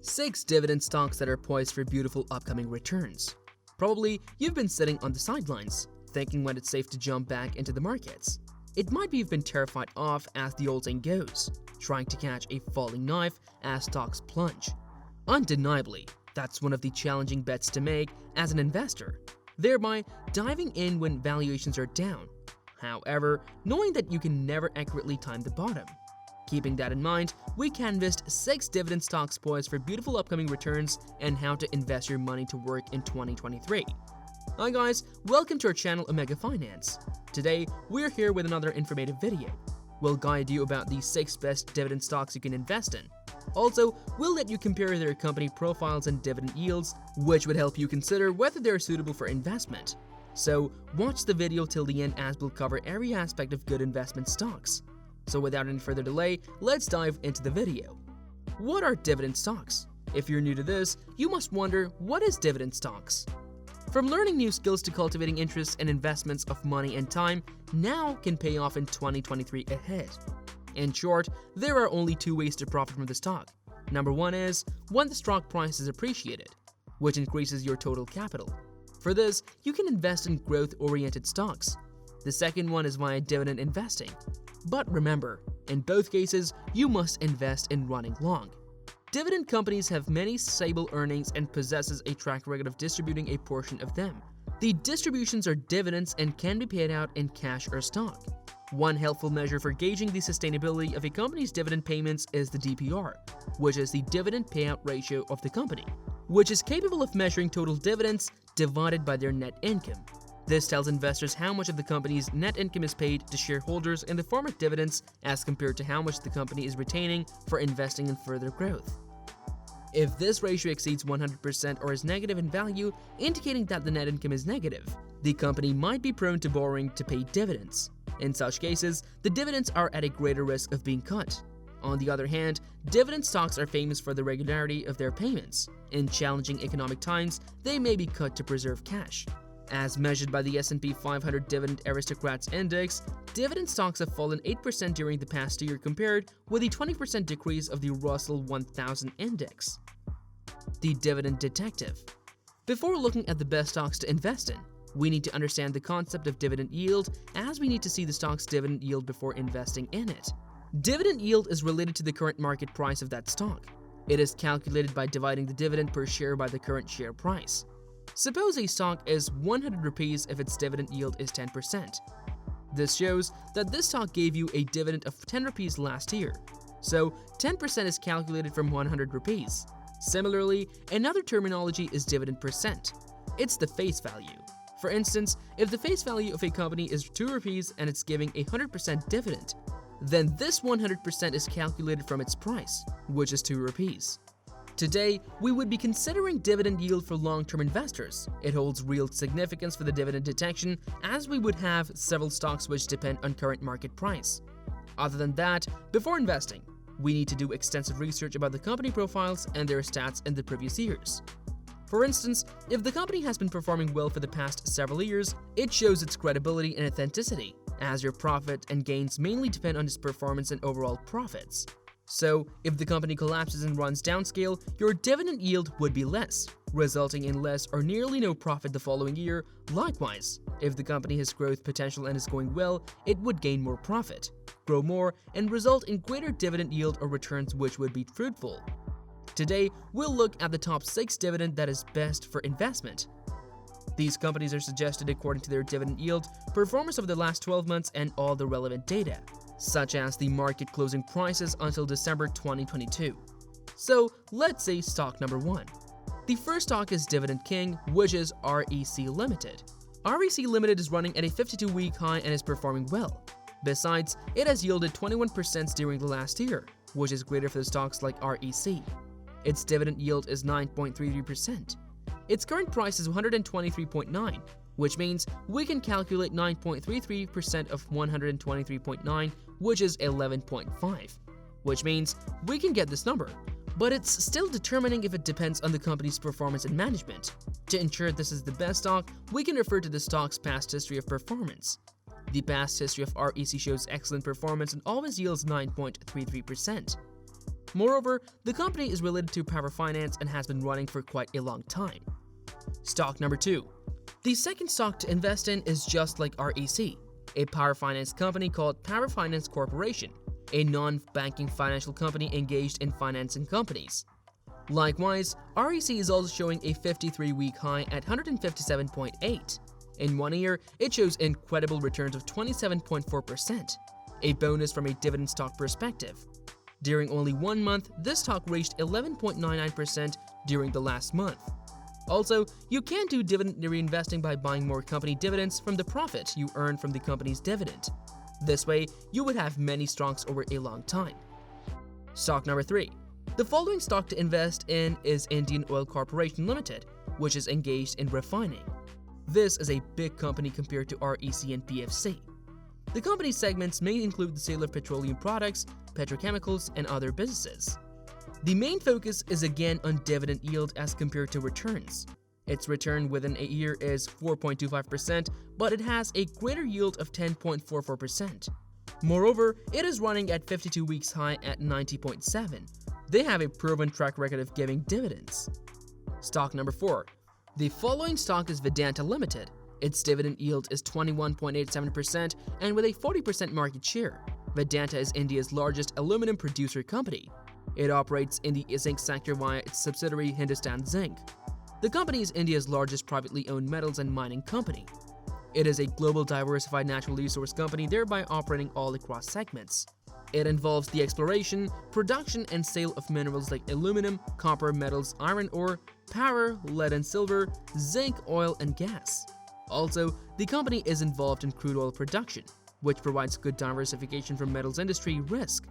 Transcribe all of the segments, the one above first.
6 dividend stocks that are poised for beautiful upcoming returns. Probably you've been sitting on the sidelines, thinking when it's safe to jump back into the markets. It might be you've been terrified of, as the old saying goes, trying to catch a falling knife as stocks plunge. Undeniably, that's one of the challenging bets to make as an investor, thereby diving in when valuations are down. However, knowing that you can never accurately time the bottom. Keeping that in mind, we canvassed 6 dividend stocks poised for beautiful upcoming returns and how to invest your money to work in 2023. Hi guys, welcome to our channel Omega Finance. Today, we're here with another informative video. We'll guide you about the 6 best dividend stocks you can invest in. Also, we'll let you compare their company profiles and dividend yields, which would help you consider whether they're suitable for investment. So, watch the video till the end as we'll cover every aspect of good investment stocks. So without any further delay, let's dive into the video. What are dividend stocks? If you're new to this, you must wonder, what is dividend stocks? From learning new skills to cultivating interests and investments of money and time, now can pay off in 2023 ahead. In short, there are only 2 ways to profit from the stock. Number 1 is when the stock price is appreciated, which increases your total capital. For this, you can invest in growth-oriented stocks. The second one is via dividend investing. But remember, in both cases, you must invest in running long. Dividend companies have many stable earnings and possesses a track record of distributing a portion of them. The distributions are dividends and can be paid out in cash or stock. One helpful measure for gauging the sustainability of a company's dividend payments is the DPR, which is the dividend payout ratio of the company, which is capable of measuring total dividends divided by their net income. This tells investors how much of the company's net income is paid to shareholders in the form of dividends as compared to how much the company is retaining for investing in further growth. If this ratio exceeds 100% or is negative in value, indicating that the net income is negative, the company might be prone to borrowing to pay dividends. In such cases, the dividends are at a greater risk of being cut. On the other hand, dividend stocks are famous for the regularity of their payments. In challenging economic times, they may be cut to preserve cash. As measured by the S&P 500 Dividend Aristocrats Index, dividend stocks have fallen 8% during the past year compared with a 20% decrease of the Russell 1000 Index. The Dividend Detective. Before looking at the best stocks to invest in, we need to understand the concept of dividend yield, as we need to see the stock's dividend yield before investing in it. Dividend yield is related to the current market price of that stock. It is calculated by dividing the dividend per share by the current share price. Suppose a stock is 100 rupees if its dividend yield is 10%. This shows that this stock gave you a dividend of 10 rupees last year, so 10% is calculated from 100 rupees. Similarly, another terminology is dividend percent. It's the face value. For instance, if the face value of a company is 2 rupees and it's giving a 100% dividend, then this 100% is calculated from its price, which is 2 rupees. Today, we would be considering dividend yield for long-term investors. It holds real significance for the dividend detection, as we would have several stocks which depend on current market price. Other than that, before investing, we need to do extensive research about the company profiles and their stats in the previous years. For instance, if the company has been performing well for the past several years, it shows its credibility and authenticity, as your profit and gains mainly depend on its performance and overall profits. So, if the company collapses and runs downscale, your dividend yield would be less, resulting in less or nearly no profit the following year. Likewise, if the company has growth potential and is going well, it would gain more profit, grow more, and result in greater dividend yield or returns which would be fruitful. Today, we'll look at the top 6 dividend that is best for investment. These companies are suggested according to their dividend yield, performance over the last 12 months, and all the relevant data, such as the market closing prices until December 2022. So let's say stock number 1. The first stock is Dividend King, which is REC Limited. REC Limited is running at a 52-week high and is performing well. Besides, it has yielded 21% during the last year, which is greater for the stocks like REC. Its dividend yield is 9.33%. Its current price is 123.9, which means we can calculate 9.33% of 123.9, which is 11.5, which means we can get this number. But it's still determining if it depends on the company's performance and management. To ensure this is the best stock, we can refer to the stock's past history of performance. The past history of REC shows excellent performance and always yields 9.33%. Moreover, the company is related to power finance and has been running for quite a long time. Stock number 2. The second stock to invest in is just like REC, a power finance company called Power Finance Corporation, a non-banking financial company engaged in financing companies. Likewise, REC is also showing a 53-week high at 157.8. In 1 year, it shows incredible returns of 27.4%, a bonus from a dividend stock perspective. During only 1 month, this stock reached 11.99% during the last month. Also, you can do dividend reinvesting by buying more company dividends from the profit you earn from the company's dividend. This way, you would have many stocks over a long time. Stock number 3. The following stock to invest in is Indian Oil Corporation Limited, which is engaged in refining. This is a big company compared to REC and PFC. The company's segments may include the sale of petroleum products, petrochemicals, and other businesses. The main focus is again on dividend yield as compared to returns. Its return within a year is 4.25%, but it has a greater yield of 10.44%. Moreover, it is running at 52 weeks high at 90.7. They have a proven track record of giving dividends. Stock number 4. The following stock is Vedanta Limited. Its dividend yield is 21.87% and with a 40% market share. Vedanta is India's largest aluminum producer company. It operates in the zinc sector via its subsidiary Hindustan Zinc. The company is India's largest privately owned metals and mining company. It is a global diversified natural resource company, thereby operating all across segments. It involves the exploration, production, and sale of minerals like aluminum, copper, metals, iron ore, power, lead and silver, zinc, oil, and gas. Also, the company is involved in crude oil production, which provides good diversification from metals industry risk.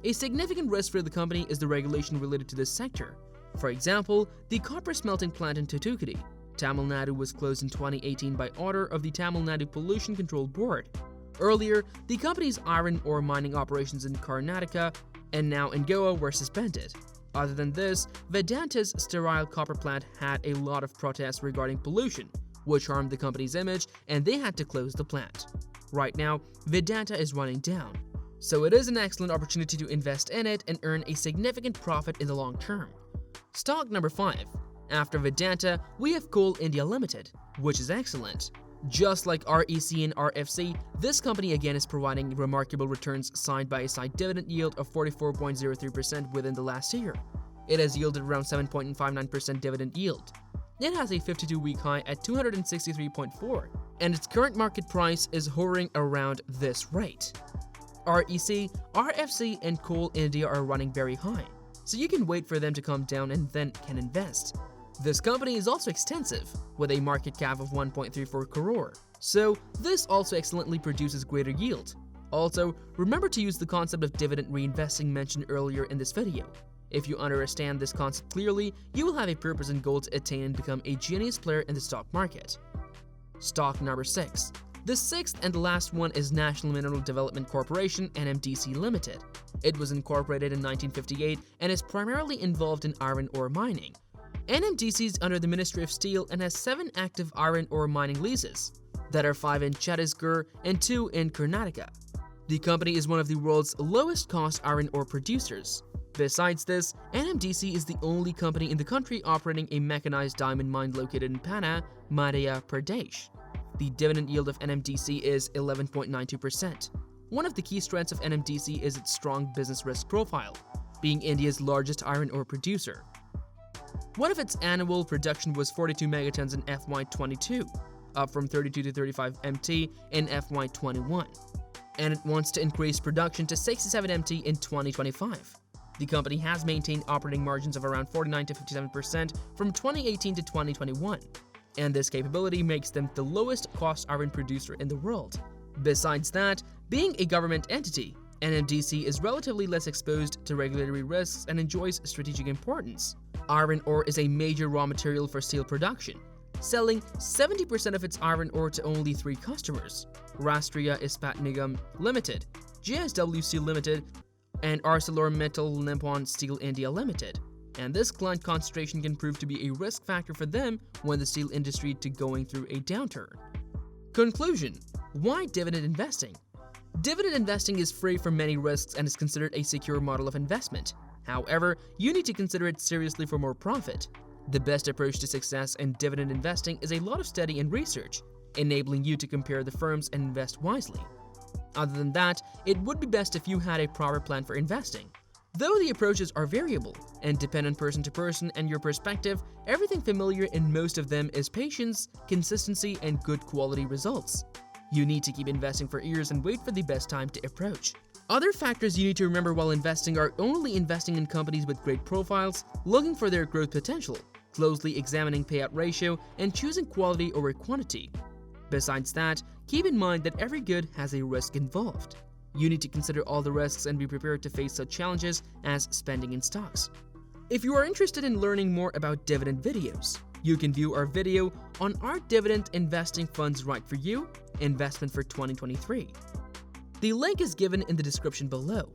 A significant risk for the company is the regulation related to this sector. For example, the copper smelting plant in Thoothukudi, Tamil Nadu, was closed in 2018 by order of the Tamil Nadu Pollution Control Board. Earlier, the company's iron ore mining operations in Karnataka and now in Goa were suspended. Other than this, Vedanta's sterile copper plant had a lot of protests regarding pollution, which harmed the company's image, and they had to close the plant. Right now, Vedanta is running down, so it is an excellent opportunity to invest in it and earn a significant profit in the long term. Stock number 5. After Vedanta, we have Coal India Limited, which is excellent. Just like REC and RFC, this company again is providing remarkable returns side-by-side dividend yield of 44.03% within the last year. It has yielded around 7.59% dividend yield. It has a 52-week high at 263.4, and its current market price is hovering around this rate. REC, RFC, and Coal India are running very high, so you can wait for them to come down and then can invest. This company is also extensive, with a market cap of 1.34 crore, so this also excellently produces greater yield. Also, remember to use the concept of dividend reinvesting mentioned earlier in this video. If you understand this concept clearly, you will have a purpose and goal to attain and become a genius player in the stock market. Stock number 6. The sixth and the last one is National Mineral Development Corporation (NMDC) Limited. It was incorporated in 1958 and is primarily involved in iron ore mining. NMDC is under the Ministry of Steel and has 7 active iron ore mining leases that are 5 in Chhattisgarh and 2 in Karnataka. The company is one of the world's lowest cost iron ore producers. Besides this, NMDC is the only company in the country operating a mechanized diamond mine located in Panna, Madhya Pradesh. The dividend yield of NMDC is 11.92%. One of the key strengths of NMDC is its strong business risk profile, being India's largest iron ore producer. One of its annual production was 42 megatons in FY22, up from 32 to 35 MT in FY21, and it wants to increase production to 67 MT in 2025. The company has maintained operating margins of around 49 to 57% from 2018 to 2021, and this capability makes them the lowest cost iron producer in the world. Besides that, being a government entity, NMDC is relatively less exposed to regulatory risks and enjoys strategic importance. Iron ore is a major raw material for steel production, selling 70% of its iron ore to only 3 customers: Rashtriya Ispat Nigam Limited, JSW Steel Limited, and ArcelorMittal Nippon Steel India Limited. And this client concentration can prove to be a risk factor for them when the steel industry is going through a downturn. Conclusion: why dividend investing? Dividend investing is free from many risks and is considered a secure model of investment. However, you need to consider it seriously for more profit. The best approach to success in dividend investing is a lot of study and research, enabling you to compare the firms and invest wisely. Other than that, it would be best if you had a proper plan for investing. Though the approaches are variable and depend on person to person and your perspective, everything familiar in most of them is patience, consistency, and good quality results. You need to keep investing for years and wait for the best time to approach. Other factors you need to remember while investing are only investing in companies with great profiles, looking for their growth potential, closely examining payout ratio, and choosing quality over quantity. Besides that, keep in mind that every good has a risk involved. You need to consider all the risks and be prepared to face such challenges as spending in stocks. If you are interested in learning more about dividend videos, you can view our video on Are Dividend Investing Funds Right for You? Investment for 2023. The link is given in the description below.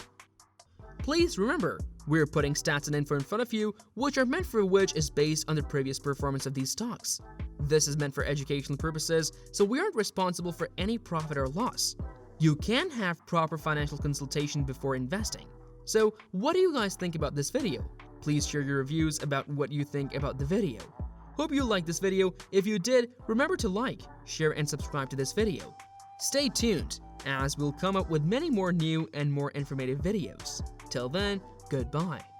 Please remember, we're putting stats and info in front of you which are meant for which is based on the previous performance of these stocks. This is meant for educational purposes, so we aren't responsible for any profit or loss. You can have proper financial consultation before investing. So what do you guys think about this video? Please share your reviews about what you think about the video. Hope you liked this video. If you did, remember to like, share, and subscribe to this video. Stay tuned, as we'll come up with many more new and more informative videos. Till then, goodbye.